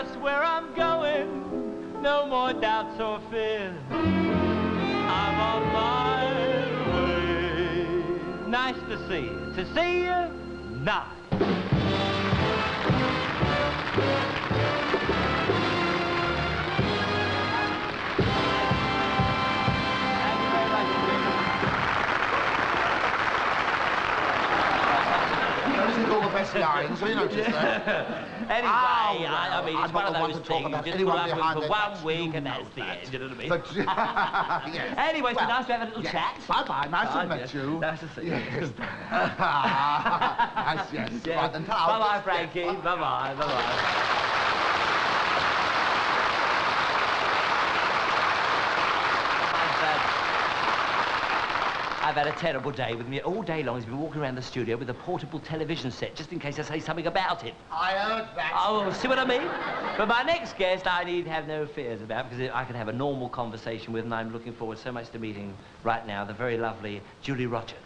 just where I'm going. No more doubts or fears. I'm on my way. Nice to see you. To see you, nice. All the best lines, you know, just Anyway, I mean, it's one of those things. You just put up with for 1 week and that's the end, you know what I mean? But, yes. Anyway, it's been nice to have a little chat. Bye-bye, nice to meet you. Nice to see you. Yes. Yes. Right, then, bye-bye, Frankie. Bye-bye, bye-bye. I've had a terrible day with me. All day long he's been walking around the studio with a portable television set, just in case I say something about it. I heard that. Oh, see what I mean? But my next guest I need have no fears about, because I can have a normal conversation with, and I'm looking forward so much to meeting right now the very lovely Julie Rogers.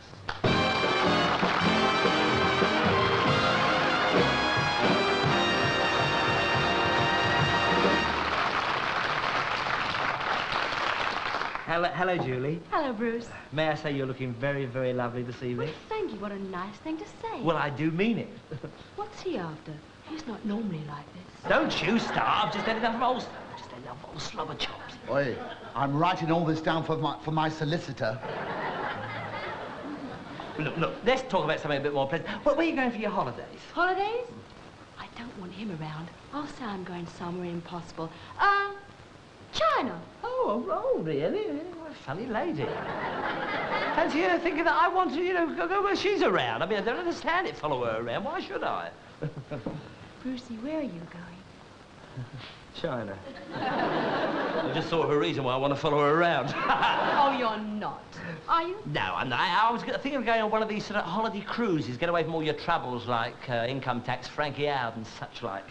Hello, Julie. Hello, Bruce. May I say you're looking very, very lovely this evening? Well, thank you. What a nice thing to say. Well, I do mean it. What's he after? He's not normally like this. Don't you start. Just had enough of old stuff. Just had enough of old slobber chops. Oi, I'm writing all this down for my solicitor. Look, let's talk about something a bit more pleasant. Where are you going for your holidays? Holidays? I don't want him around. I'll say I'm going somewhere impossible. China. Oh, really? What a funny lady. Fancy her thinking that I want to, you know, go where she's around. I mean, I don't understand it, follow her around. Why should I? Brucey, where are you going? China. I just thought of a reason why I want to follow her around. Oh, you're not. Are you? No, I'm not. I was thinking of going on one of these sort of holiday cruises, get away from all your troubles like income tax, Frankie Howerd and such like.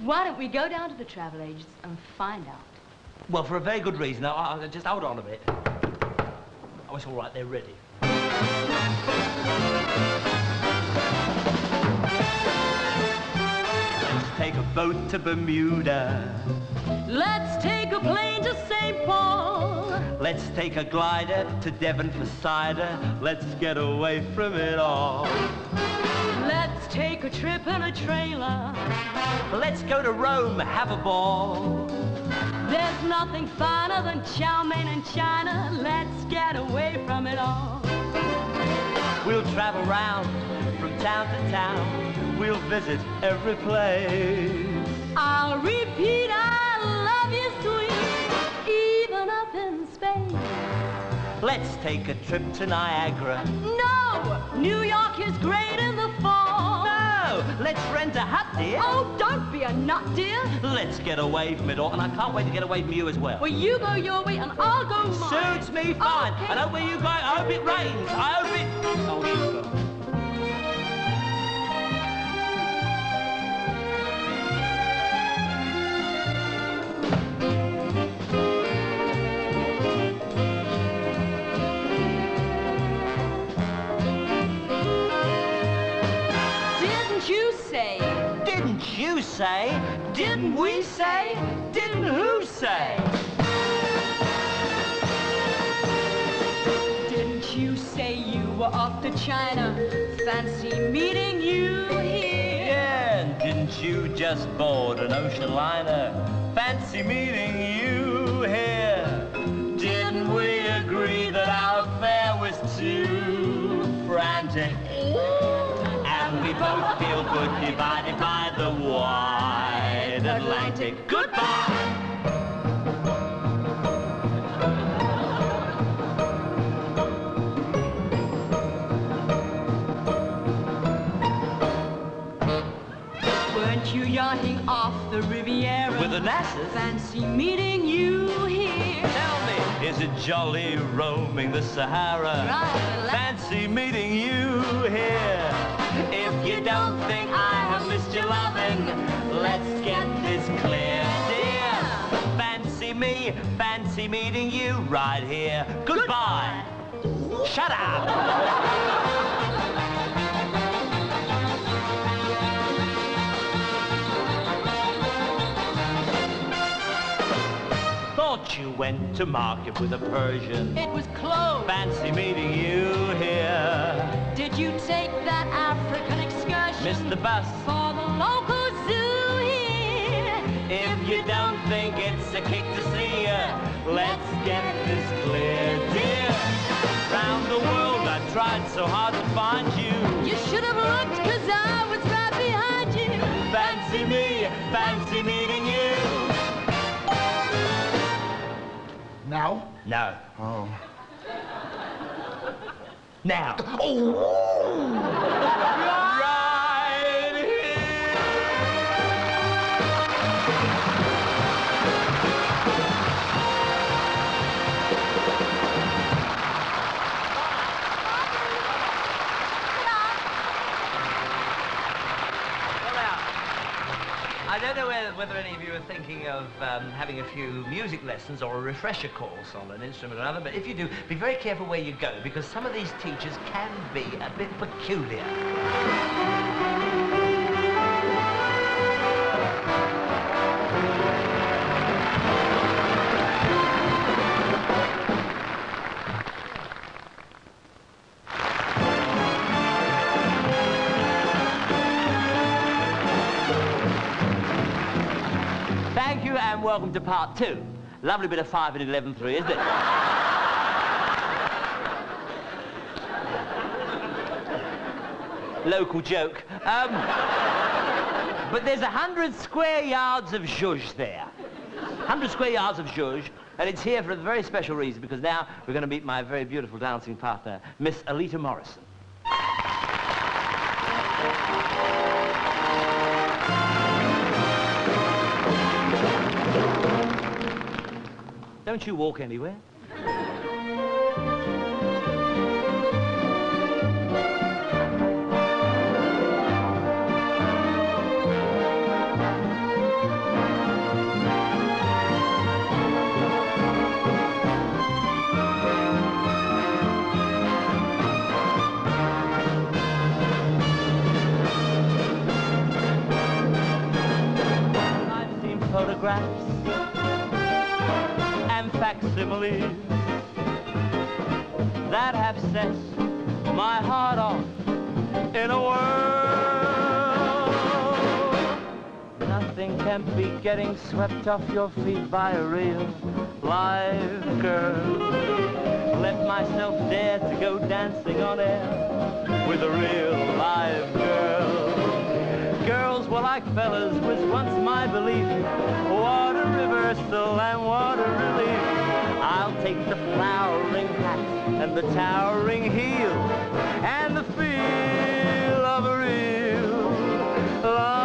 Why don't we go down to the travel agents and find out? Well, for a very good reason. Now, just hold on a bit. Oh, it's all right. They're ready. Let's take a boat to Bermuda. Let's take a plane to St. Paul. Let's take a glider to Devon for cider. Let's get away from it all. Let's take a trip in a trailer. Let's go to Rome, have a ball. There's nothing finer than chow mein in China. Let's get away from it all. We'll travel round from town to town. We'll visit every place. I'll repeat, I love you, sweet, even up in space. Let's take a trip to Niagara. No! New York is great in the fall. No! Let's rent a hut, dear. Oh, don't be a nut, dear. Let's get away from it all, and I can't wait to get away from you as well. Well, you go your way, and I'll go mine. Suits me fine. Okay. I know where you're going. I hope it rains. I hope it... Oh, sugar. Didn't you say? Didn't we say? Didn't who say? Didn't you say you were off to China? Fancy meeting you here. Yeah, and didn't you just board an ocean liner? Fancy meeting you here. Didn't we agree that our affair was too frantic? And we both feel good divided by the wide Atlantic. Goodbye! Weren't you yachting off the Riviera? With the Nassas? Fancy meeting you here. Tell me, is it jolly roaming the Sahara? Right. Fancy meeting you here. If you don't think I have missed your loving, let's get this clear, dear. Fancy meeting you right here. Goodbye. Shut up. went to market with a Persian. It was closed. Fancy meeting you here. Did you take that African excursion? Missed the bus For the local zoo here. If you don't think it's a kick to see you, let's get this clear, dear. Round the world I tried so hard to find you. You should have looked, 'cause I was right behind you. Fancy meeting you. Now? No. Oh. Now. Oh! Right here. I don't know whether any of you are thinking of having a few music lessons or a refresher course on an instrument or another, but if you do, be very careful where you go, because some of these teachers can be a bit peculiar. Thank you and welcome to part 2. Lovely bit of 5 and 11/3, isn't it? Local joke. But there's 100 square yards of zhuzh there. 100 square yards of zhuzh, and it's here for a very special reason, because now we're going to meet my very beautiful dancing partner, Miss Alita Morrison. Don't you walk anywhere. I've seen photographs and facsimiles that have set my heart off in a whirl. Nothing can beat getting swept off your feet by a real live girl. Let myself dare to go dancing on air with a real live girl. Girls were like fellas was once my belief. What a reversal and what a relief. I'll take the flowering hat and the towering heel and the feel of a real life.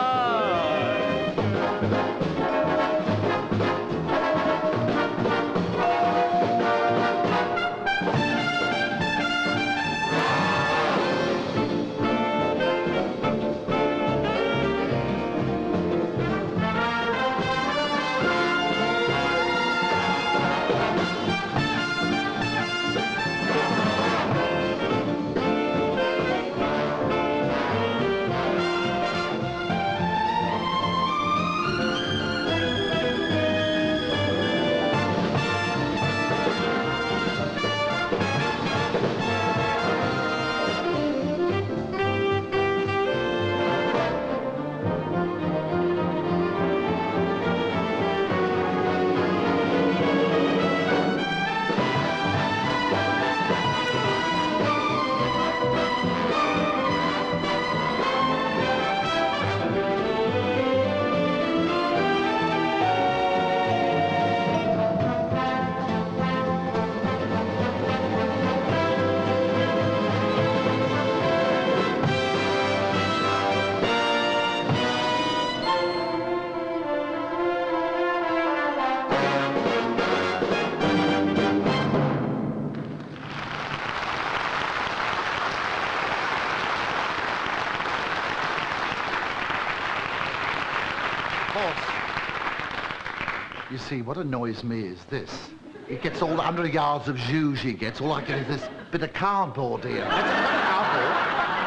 You see, what annoys me is this. It gets all the 100 yards of zhuzh he gets. All I get is this bit of cardboard here. It's not cardboard.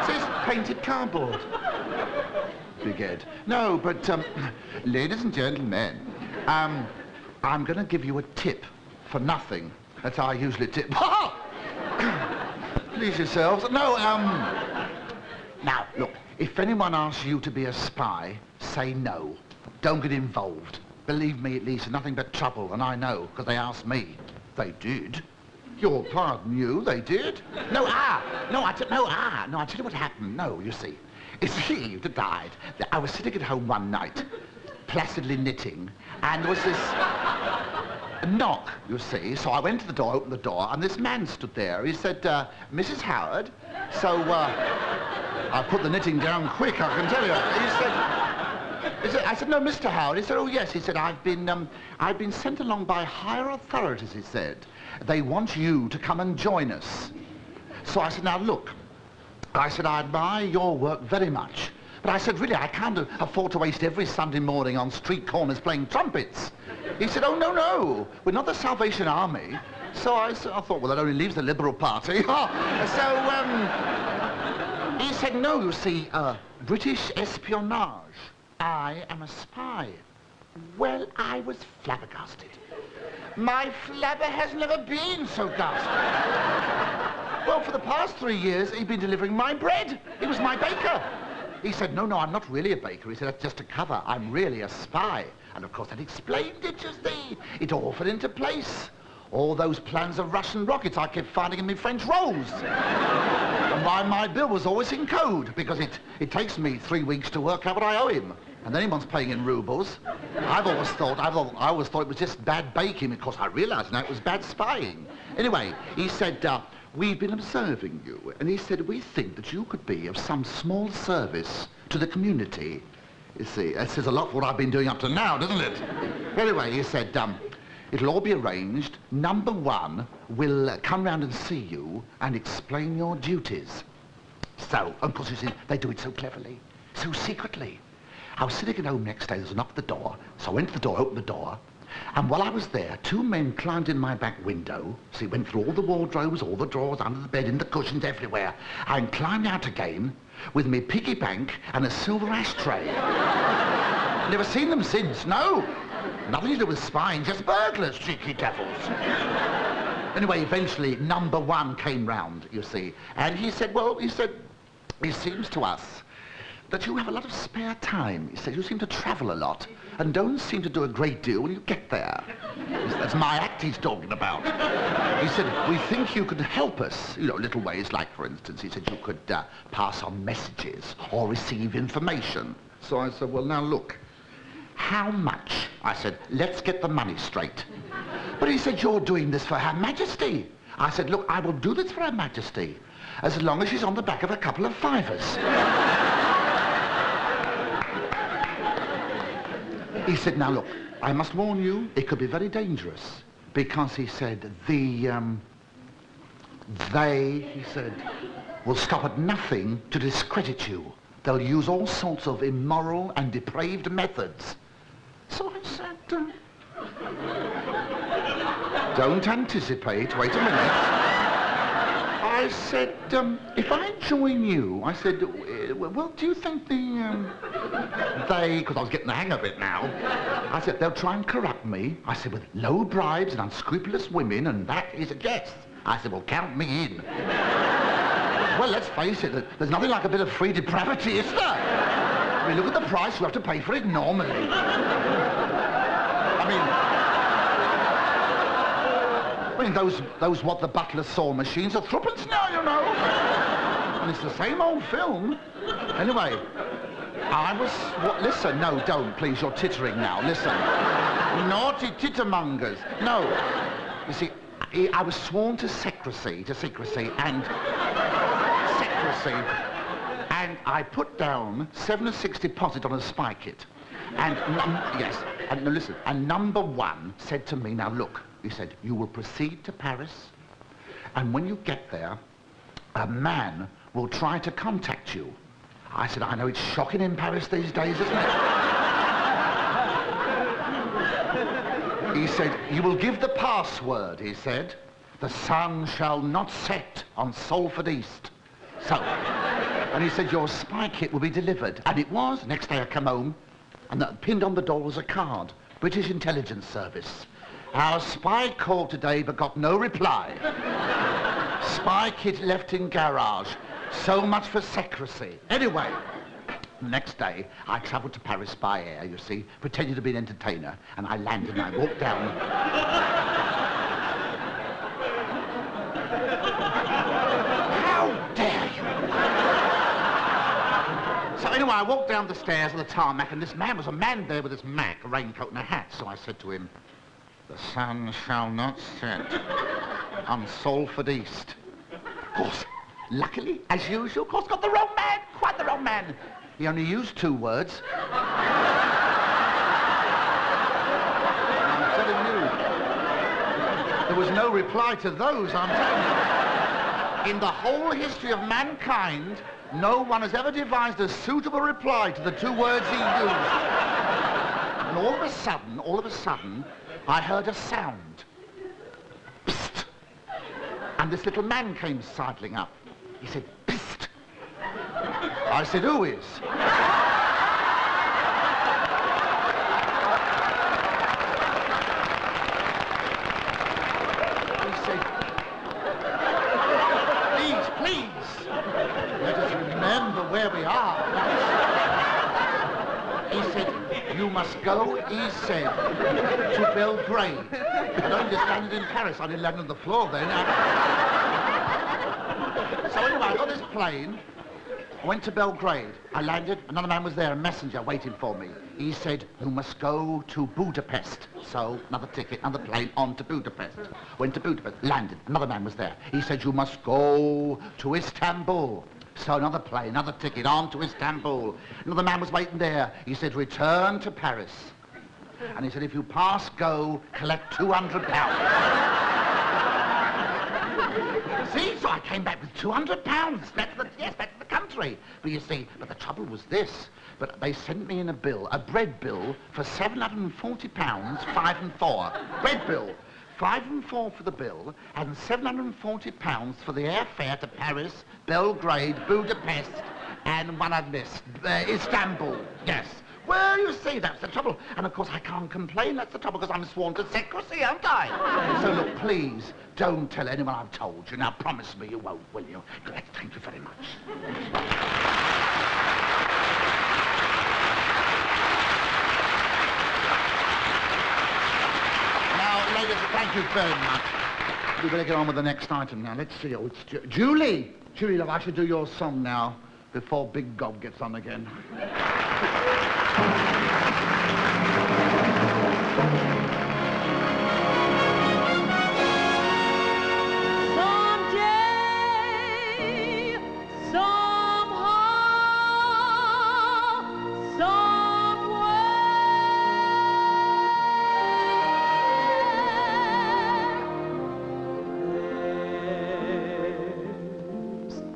It says painted cardboard. Big Ed. No, but, ladies and gentlemen, I'm going to give you a tip for nothing. That's how I usually tip. Please yourselves. No, now, look, if anyone asks you to be a spy, say no. Don't get involved. Believe me, it leads to nothing but trouble, and I know, because they asked me. They did. Your pardon you, they did. No, I tell you what happened. No, you see. It's he that died. I was sitting at home one night, placidly knitting, and there was this knock, you see. So I went to the door, opened the door, and this man stood there. He said, Mrs. Howerd. So, I put the knitting down quick, I can tell you. He said, I said, no, Mr. Howerd. He said, oh, yes. He said, I've been sent along by higher authorities, he said. They want you to come and join us. So I said, now, look. I said, I admire your work very much. But I said, really, I can't afford to waste every Sunday morning on street corners playing trumpets. He said, oh, no. We're not the Salvation Army. So I thought, well, that only leaves the Liberal Party. He said, no, you see, British espionage. I am a spy. Well, I was flabbergasted. My flabber has never been so gasted. Well, for the past 3 years, he'd been delivering my bread. He was my baker. He said, no, I'm not really a baker. He said, that's just a cover. I'm really a spy. And, of course, that explained it, you see. It all fell into place. All those plans of Russian rockets I kept finding in my French rolls. And why my bill was always in code, because it takes me 3 weeks to work out what I owe him. And then he wants paying in rubles. I always thought it was just bad baking. Of course, I realised now it was bad spying. Anyway, he said, we've been observing you. And he said, we think that you could be of some small service to the community. You see, that says a lot for what I've been doing up to now, doesn't it? Anyway, he said, it'll all be arranged. Number 1 will come round and see you and explain your duties. So, of course, you see, they do it so cleverly, so secretly. I was sitting at home next day, there was a knock at the door, so I went to the door, opened the door, and while I was there, 2 men climbed in my back window, so he went through all the wardrobes, all the drawers, under the bed, in the cushions, everywhere, and climbed out again with me piggy bank and a silver ashtray. Never seen them since, no. Nothing to do with spying, just burglars, cheeky devils. Anyway, eventually, number 1 came round, you see, and he said, it seems to us that you have a lot of spare time. He said, you seem to travel a lot and don't seem to do a great deal when you get there. That's my act he's talking about. He said, we think you could help us, little ways, like, for instance, he said you could pass on messages or receive information. So I said, well, now, look, how much? I said, let's get the money straight. But he said, you're doing this for Her Majesty. I said, look, I will do this for Her Majesty as long as she's on the back of a couple of fivers. He said, now look, I must warn you, it could be very dangerous, because he said, they, he said, will stop at nothing to discredit you. They'll use all sorts of immoral and depraved methods. So I said, don't anticipate, wait a minute. I said, if I join you, I said, well, do you think because I was getting the hang of it now, I said, they'll try and corrupt me. I said, with low bribes and unscrupulous women, and that is a guess. I said, well, count me in. Well, let's face it, there's nothing like a bit of free depravity, is there? I mean, look at the price you have to pay for it normally. I mean, those what the butler saw machines are threepence now, you know. And it's the same old film. Anyway, listen, no, don't, please, you're tittering now, listen. Naughty tittermongers. No, you see, I was sworn to secrecy, and I put down 7 or 6 deposit on a spy kit. And, yes, and listen, and number 1 said to me, now look, he said, you will proceed to Paris, and when you get there, a man will try to contact you. I said, I know it's shocking in Paris these days, isn't it? He said, you will give the password, he said. The sun shall not set on Salford East. So, and he said, your spy kit will be delivered. And it was. Next day I come home, and pinned on the door was a card, British Intelligence Service. Our spy called today but got no reply. Spy kit left in garage. So much for secrecy. Anyway, the next day, I travelled to Paris by air, you see, pretending to be an entertainer, and I landed and I walked down. How dare you! So anyway, I walked down the stairs of the tarmac, and this man was a man there with his Mac, a raincoat and a hat. So I said to him, "The sun shall not set on Salford East." Of course, luckily, as usual, of course, got the wrong man, quite the wrong man. He only used 2 words. I'm telling you, there was no reply to those, I'm telling you. In the whole history of mankind, no one has ever devised a suitable reply to the 2 words he used. And all of a sudden, I heard a sound. Psst. And this little man came sidling up. He said, "Psst." I said, "Who is?" He said, please, let us remember where we are. He said, "You must go," he said, "to Belgrade." I only just landed in Paris. I didn't land on the floor then. So anyway, I got this plane. I went to Belgrade. I landed. Another man was there, a messenger waiting for me. He said, "You must go to Budapest." So another ticket, another plane on to Budapest. Went to Budapest, landed. Another man was there. He said, "You must go to Istanbul." So another plane, another ticket on to Istanbul. Another man was waiting there. He said, "Return to Paris." And he said, "If you pass go, collect £200. See, so I came back with £200 back to the country. But you see, but the trouble was this. But they sent me in a bill, a bread bill for £740, 5 and 4. Bread bill. 5 and 4 for the bill, and £740 for the airfare to Paris, Belgrade, Budapest, and one I've missed, Istanbul. Yes. Well, you see, that's the trouble. And of course, I can't complain. That's the trouble, because I'm sworn to secrecy, aren't I? So look, please, don't tell anyone I've told you. Now, promise me you won't, will you? Good, thank you very much. Ladies, thank you very much. We better get on with the next item now. Let's see. Oh, it's Julie. Julie, love, I should do your song now before Big Gob gets on again.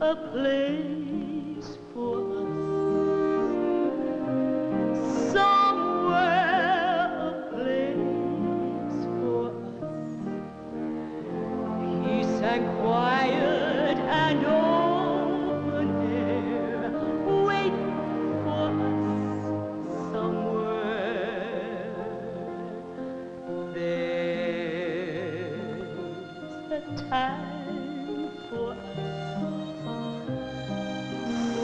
A place for us, somewhere a place for us, peace and quiet and open air, wait for us somewhere. There's a time for us.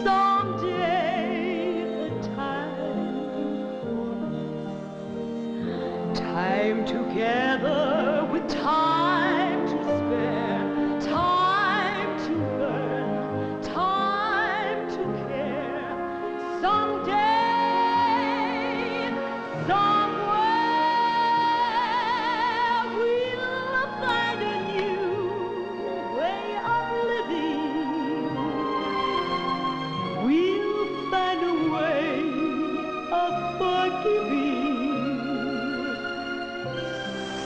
Someday a time for us, time together with time to spare, time to learn, time to care. Someday, somewhere, we'll find a new way of living. We'll find a way of forgiving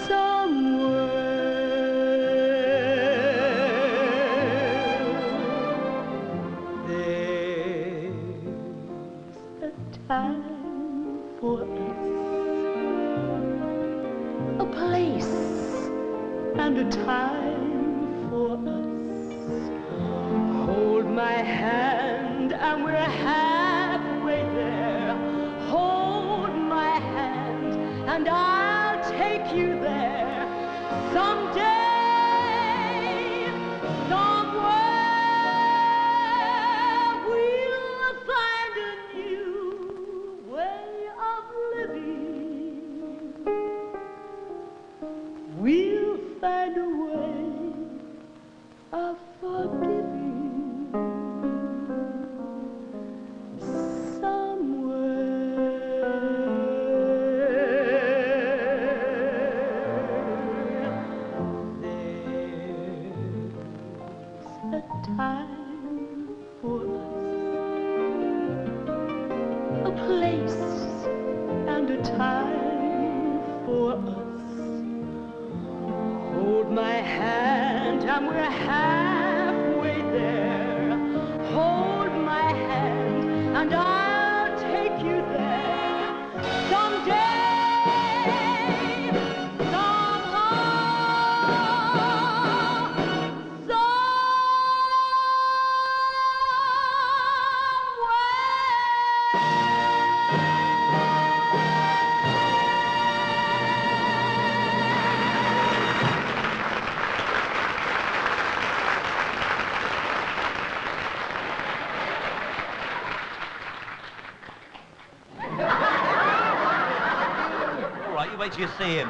somewhere. There's a time for us, a place and a time for us. Hold my hand and we're halfway there. Hold my hand and I'll take you there. place and a time for us. Hold my hand and we're halfway there. Hold my hand and I'll take you there someday. Wait till you see him.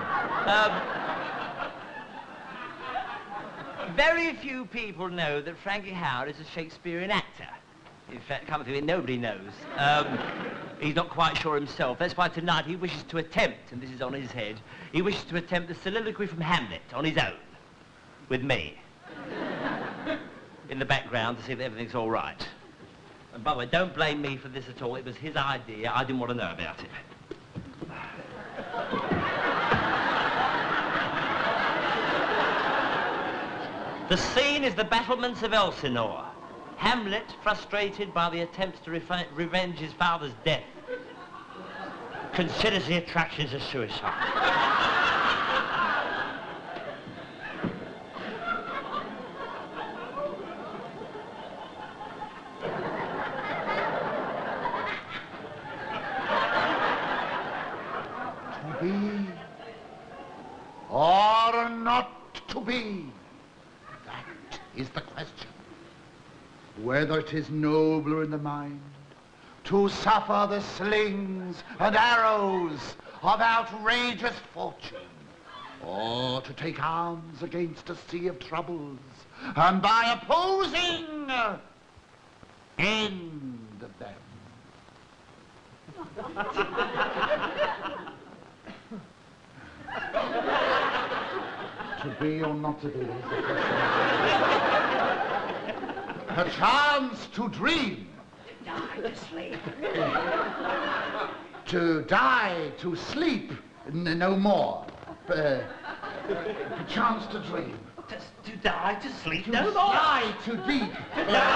Very few people know that Frankie Howerd is a Shakespearean actor. In fact, come to it, nobody knows. He's not quite sure himself. That's why tonight he wishes to attempt, and this is on his head, he wishes to attempt the soliloquy from Hamlet on his own, with me, in the background to see if everything's all right. And by the way, don't blame me for this at all. It was his idea. I didn't want to know about it. The scene is the battlements of Elsinore. Hamlet, frustrated by the attempts to revenge his father's death, considers the attractions of suicide. To be or not to be? That is the question. Whether it is nobler in the mind to suffer the slings and arrows of outrageous fortune, or to take arms against a sea of troubles, and by opposing, end them. To be or not to be is the question. A chance to dream. Die to sleep. To die, to sleep, no more. A chance to dream. To die, to sleep, To no more. fly too deep. To die,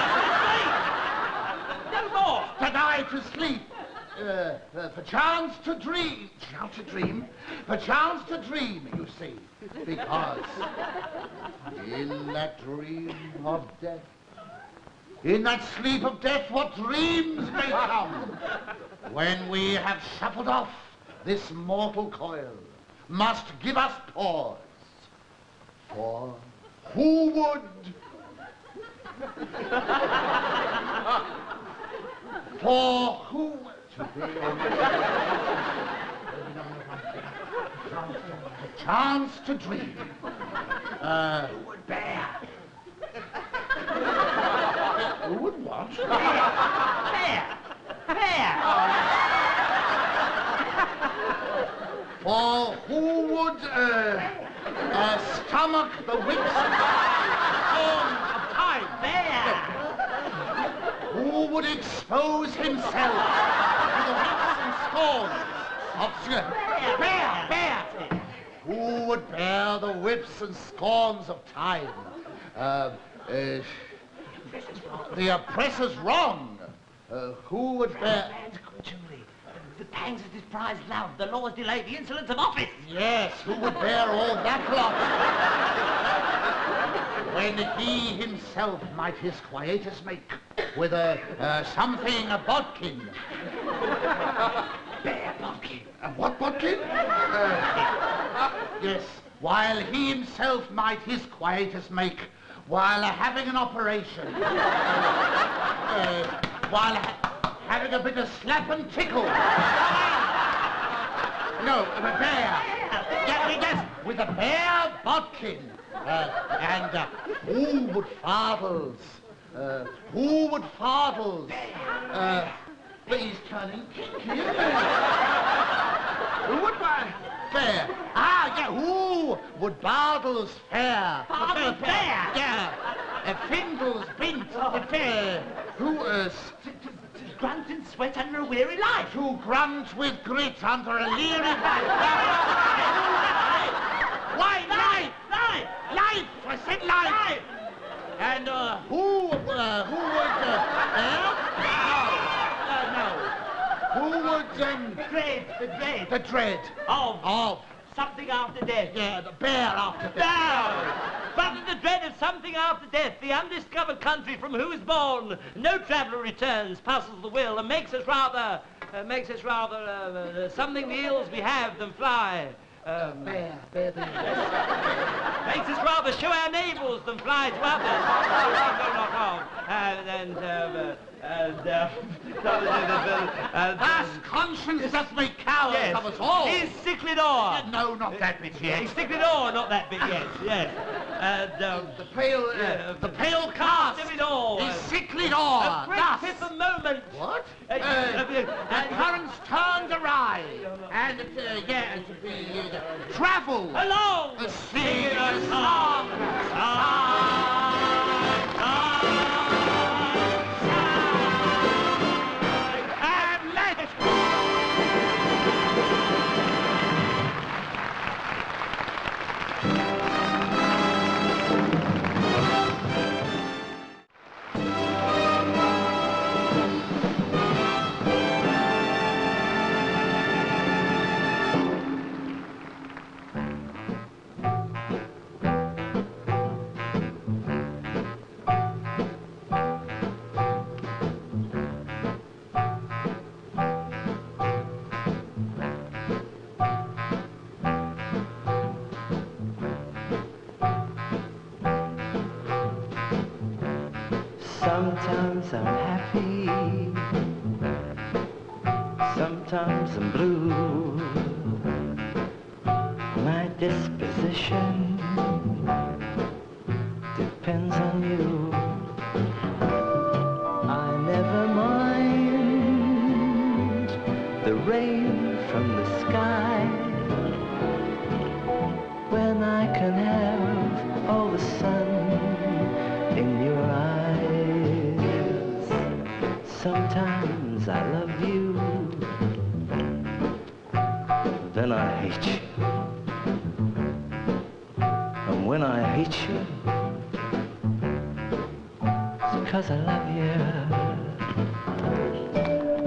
to sleep, no more. To die, to sleep. For chance to dream. Chance to dream? For chance to dream, you see. Because in that dream of death, in that sleep of death, what dreams may come when we have shuffled off this mortal coil must give us pause. For who would? For who? A chance to dream. Who would bear? Who would what? Bear. Bear. For who would stomach the whips and storms of time? Bear. Who would expose himself to the whips and storms of bear? Who would bear the whips and scorns of time? The oppressor's wrong. Who would bear? Julie, the pangs of surprise love, the law's delay, the insolence of office. Yes, who would bear all that lot? When he himself might his quietus make with something a bodkin. Bear bodkin. What bodkin? Yes, while he himself might his quietus make while having an operation. While having a bit of slap and tickle. No, a bear. Yes, with a bear bodkin. And who would fardels? Who would fardels? But he's turning pink here. Who would fair? Ah, yeah, who would Bardles fair? Bardles fair? Yeah. Findles bint fair. Who grunt and sweat under a weary life. To grunt with grit under a leery life. Why, life! Life! Life! I said life! Life! And who would, no. Who would, Dread, the dread. the dread Of something after death. Yeah, the bear after death. No! But the dread of something after death, the undiscovered country from who is born, no traveller returns, puzzles the will, and makes us rather, something the ills we have than fly. Bear the Makes us rather show our navels than fly to others. Thus conscience does make cowards of us all. He's sickly door. No, not that bit yet. He's sickly door, not that bit yet. Yes. The pale cast of it all. is sickly door. A great Thus. pith of moment. What? And The currents turned awry, and travel along. Sing a song. Hamlet. Sometimes I'm happy, sometimes I'm blue. My disposition depends on you. I never mind the rain from the sky when I can have all the sun in your eyes. Sometimes I love you, then I hate you. And when I hate you, it's because I love you.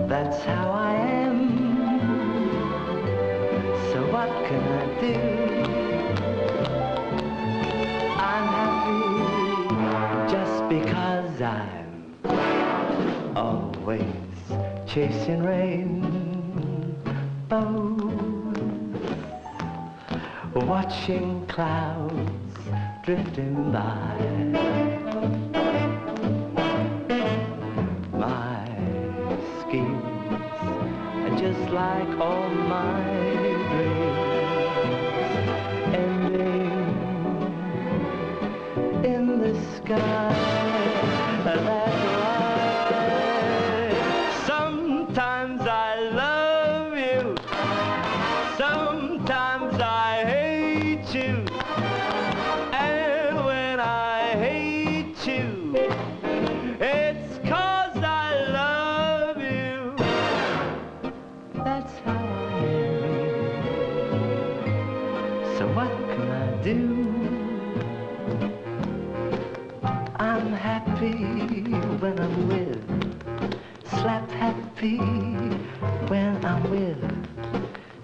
That's how I am. So what can I do? I'm happy just because I'm always chasing rainbows, watching clouds drifting by. My schemes are just like all my dreams, ending in the sky. That's right. Sometimes I love you, sometimes I hate you, and when I hate you, it's 'cause I love you. That's how I am. So what can I do? I'm happy when I'm with, slap happy when I'm with,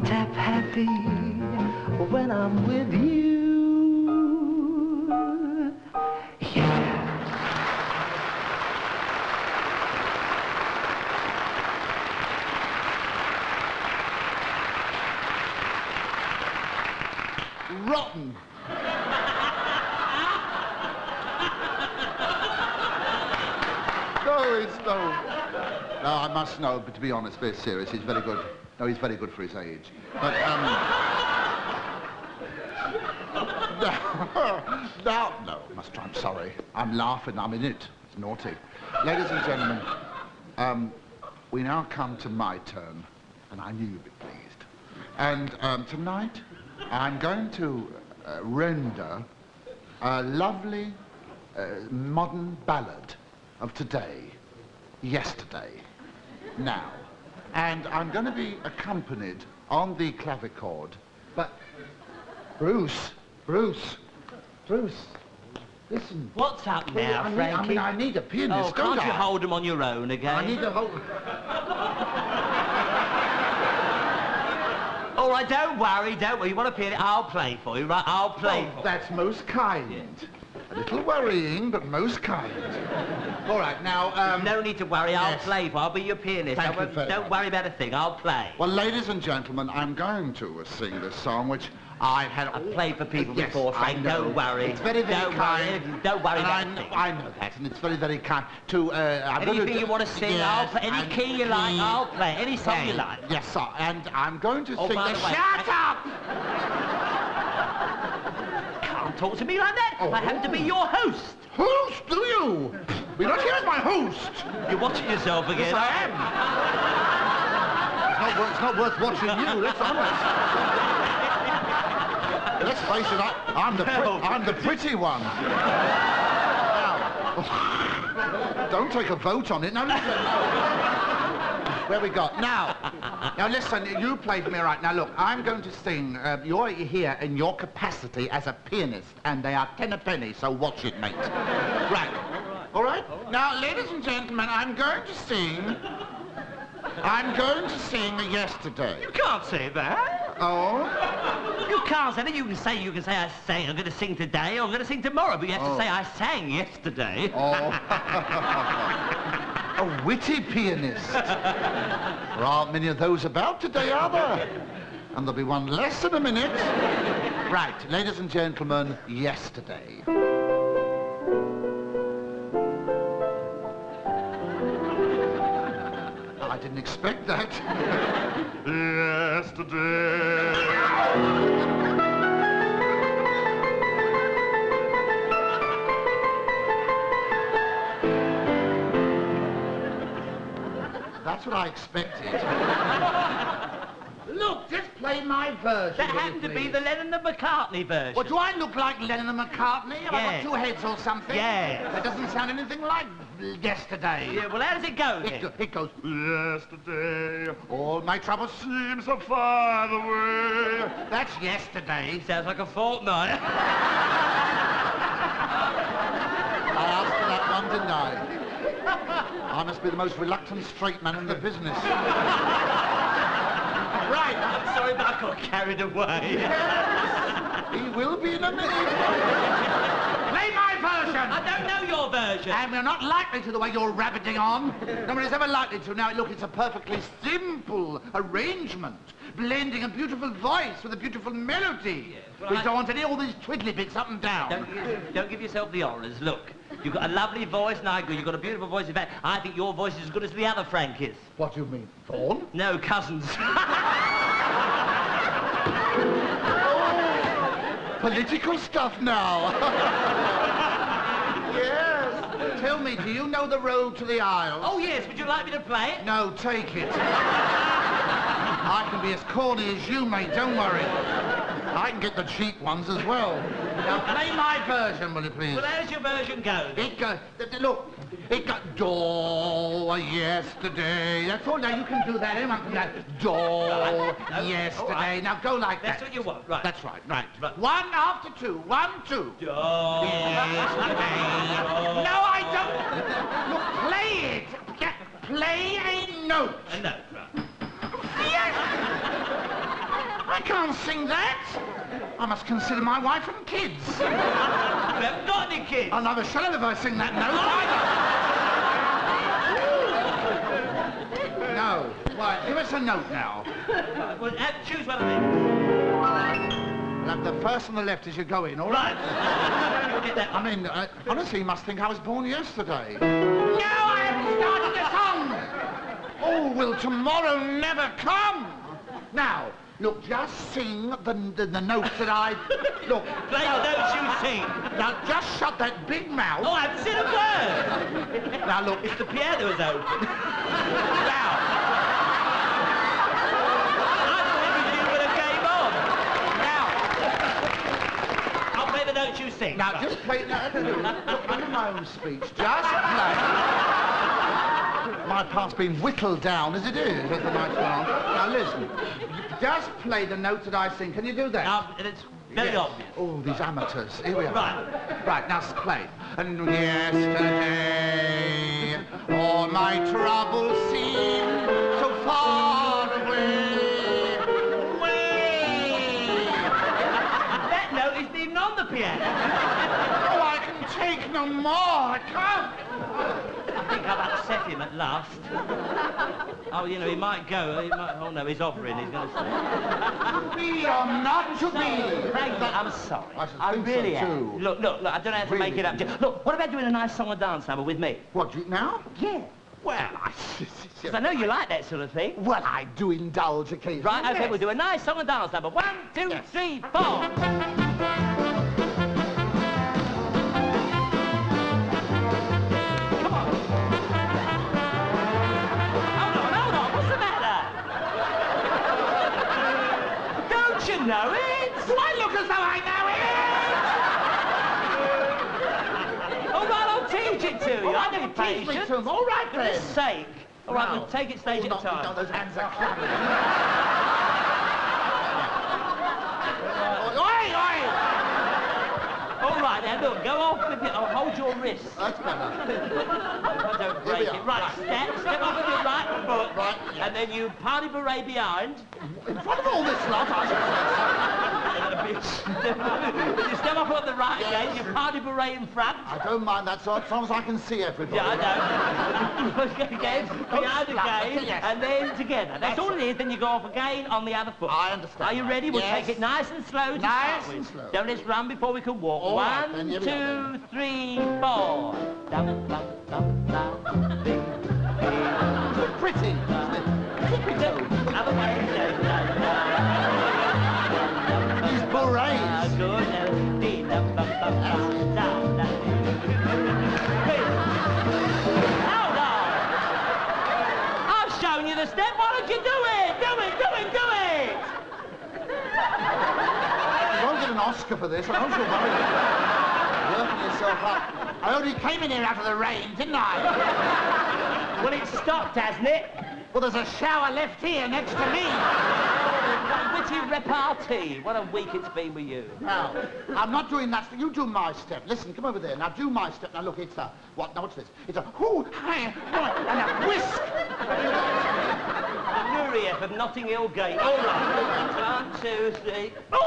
tap happy when I'm with you. Yeah. Rotten. No, I must know, but to be honest, very serious, he's very good. No, he's very good for his age. But, no, I'm sorry. I'm laughing, I'm in it. It's naughty. Ladies and gentlemen, we now come to my turn, and I knew you'd be pleased. And tonight, I'm going to render a lovely modern ballad of today, yesterday, now. And I'm going to be accompanied on the clavichord. But, Bruce, listen. What's up now, Frankie? I need a pianist, can't you hold them on your own again? I need to hold... All right, don't worry. You want a pianist? I'll play for you, right? I'll play for you. That's most kind. A little worrying, but most kind. All right, now, no need to worry. I'll play for you. I'll be your pianist. Don't worry about a thing. I'll play. Well, ladies and gentlemen, I'm going to sing this song, which I've played for people before, Frank. Don't worry. It's very, very kind. Don't worry about it. I know that, and it's very, very kind. Anything you want to sing, yes, I'll play. Any key you like, I'll play. Any song you like. Yes, sir. And I'm going to sing by the... the way, Shut up! Can't talk to me like that. I happen to be your host. Host, do you? You're not here as my host. You're watching yourself again. Yes, I am. It's not worth watching you, let's be honest. Let's face it, I'm the pretty one. Now, don't take a vote on it. Now, listen. Where we got? Now, listen, you play for me right now. Look, I'm going to sing. You're here in your capacity as a pianist, and they are 10 a penny, so watch it, mate. Right. All right? Now, ladies and gentlemen, I'm going to sing Yesterday. You can't say that. Oh? You can't say that. You can say I sang. I'm going to sing today, or I'm going to sing tomorrow, but you have to say I sang yesterday. Oh. A witty pianist. There aren't many of those about today, are there? And there'll be one less in a minute. Right, ladies and gentlemen, Yesterday. I didn't expect that. Yesterday. That's what I expected. Look, just play my version. That happened to be the Lennon and McCartney version. Well, do I look like Lennon and McCartney? Have I got two heads or something? Yeah. That doesn't sound anything like Yesterday. Yeah, well, how does it go, then? It goes, Yesterday, all my troubles seem so far away. That's Yesterday. Sounds like a fortnight. I asked for that one, didn't I? I must be the most reluctant straight man in the business. Right. I'm sorry, but I got carried away. Yes. He will be in a minute. Play my version. I don't know your version. And we're not likely to the way you're rabbiting on. Nobody's ever likely to. Now, look, it's a perfectly simple arrangement, blending a beautiful voice with a beautiful melody. Yes, well, we don't want any all these twiddly bits up and down. Don't give yourself the honours. Look, you've got a lovely voice, and I agree. You've got a beautiful voice. In fact, I think your voice is as good as the other Frankie's. What do you mean, Thorne? No, cousins. Political stuff now. Yes. Tell me, do you know the road to the aisles? Oh, yes. Would you like me to play it? No, take it. I can be as corny as you, mate. Don't worry. I can get the cheap ones as well. Now, play my version, will you please? Well, how's your version go? It goes... Look, it got... Do, yesterday. That's all. Now, you can do that. Anyone can do that. Do, yesterday. Right. Now, go like that. That's what you want, right. That's right. One after two. 1, 2. Do, yesterday. No, I don't... Look, play it. Play a note. A note, right. Yes! I can't sing that. I must consider my wife and kids. You haven't got any kids. I'll never shall if I sing that note either. No. Right, give us a note now. Well, choose one of them. Like the first on the left as you go in, all right? Get that. I mean, honestly, you must think I was born yesterday. No, I haven't started the song! Oh, will tomorrow never come? Now, look, just sing the notes that I... Look. Play the notes you sing. Now, just shut that big mouth. Oh, I haven't said a word. Now, look. It's the piano is open. Now. I thought everything would have came on. Now. I'll play the notes you sing. Now, just play... Look, under my own speech. Just play. My part's been whittled down as it is as the night's gone on. Now listen, just play the notes that I sing. Can you do that? It's very obvious. Oh, these amateurs. Here we are. Right. Right, now play. And yesterday, all my troubles seem so far away. Away! That note isn't even on the piano. Oh, I can take no more. I can't. I think I've upset him at last. Oh, you know, he might go. He might... Oh, no, he's offering. He's going to say... Be or not to be. Frankie, I'm sorry. I think really so, am. too. Look, I don't know how to make it up. Look, what about doing a nice song and dance number with me? What, now? Yeah. Well, Because I know you like that sort of thing. Well, I do indulge occasionally. Right, OK, yes. we'll do a nice song and dance number. 1, 2, Yes. 3, 4. Know it? Do I look as though I know it? All right, I'll teach it to you. I'll be patient. All right, For then. this sake. All right, No. we'll take it stage at a time. No, those hands are clammy. All right, now, look, go off with it. I'll hold your wrist. That's better. I don't break Here we it. are. Right, step off with your right foot. Right, yeah. And then you party beret behind. In front of all this lot, I You step off on the right again, you party beret in front. I don't mind that sort, as long as I can see everybody. Yeah, I know. Again, behind again, Yes. and then together. That's all it is, then you go off again on the other foot. I understand. Are you ready? We'll Yes. take it nice and slow to Nice start and with. slow. Don't let's run before we can walk. All right, then, 1, here we are, 2, 3, 4. Dum, dum, dum, dum, ding, ding. Pretty, isn't it? Tippy-toe. Other way. Dum, dum, dum. These berets. Good. Dum, dum, dum, dum, dum, dum. Hold on. I've shown you the step. Why don't you do it? Do it, do it, do it. You won't get an Oscar for this, I don't feel worried. Working yourself up. I only came in here out of the rain, didn't I? Well, it's stopped, hasn't it? Well, there's a shower left here next to me. Witty repartee. What a week it's been with you. Now, I'm not doing that. You do my step. Listen, come over there. Now, do my step. Now, look, it's a... What? Now, what's this? It's a... Hoo, hi, and a whisk. Nuria of Notting Hill Gate. All right. 1, 2, 3. Oh,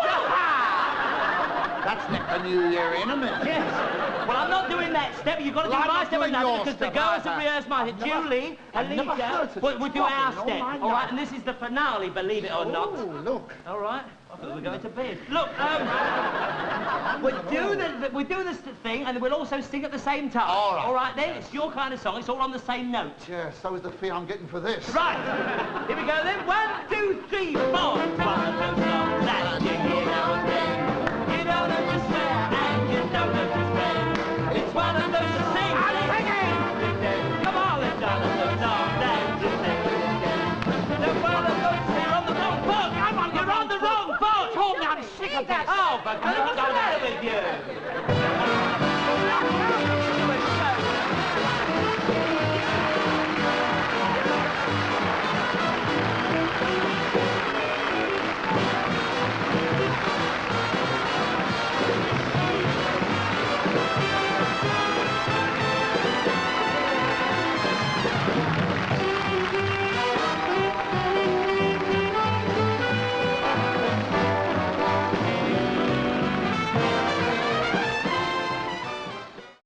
That's let the new year in a minute. yes. Well, I'm not doing that step. You've got to do Well, I'm my not step doing and your because the step girls either. have rehearsed mine. I've never- Julie and I've never Lisa. heard such We'll do our squabbling all step. my All right, life. and this is the finale, believe it or not. Oh, look. All right. I thought we were going to bed. Look, we do this thing, and we'll also sing at the same time. All right. All right, then. It's your kind of song. It's all on the same note. Yeah, so is the fee I'm getting for this. Right. Here we go, then. 1, 2, 3, 4. One of those songs that you hear now and then. You don't understand, and you don't understand. It's one of those things. I'm singing! Come on, let's do one of those songs that you sing. You're on the wrong foot. You're on the wrong foot. Told me I'm sick of this. Oh, for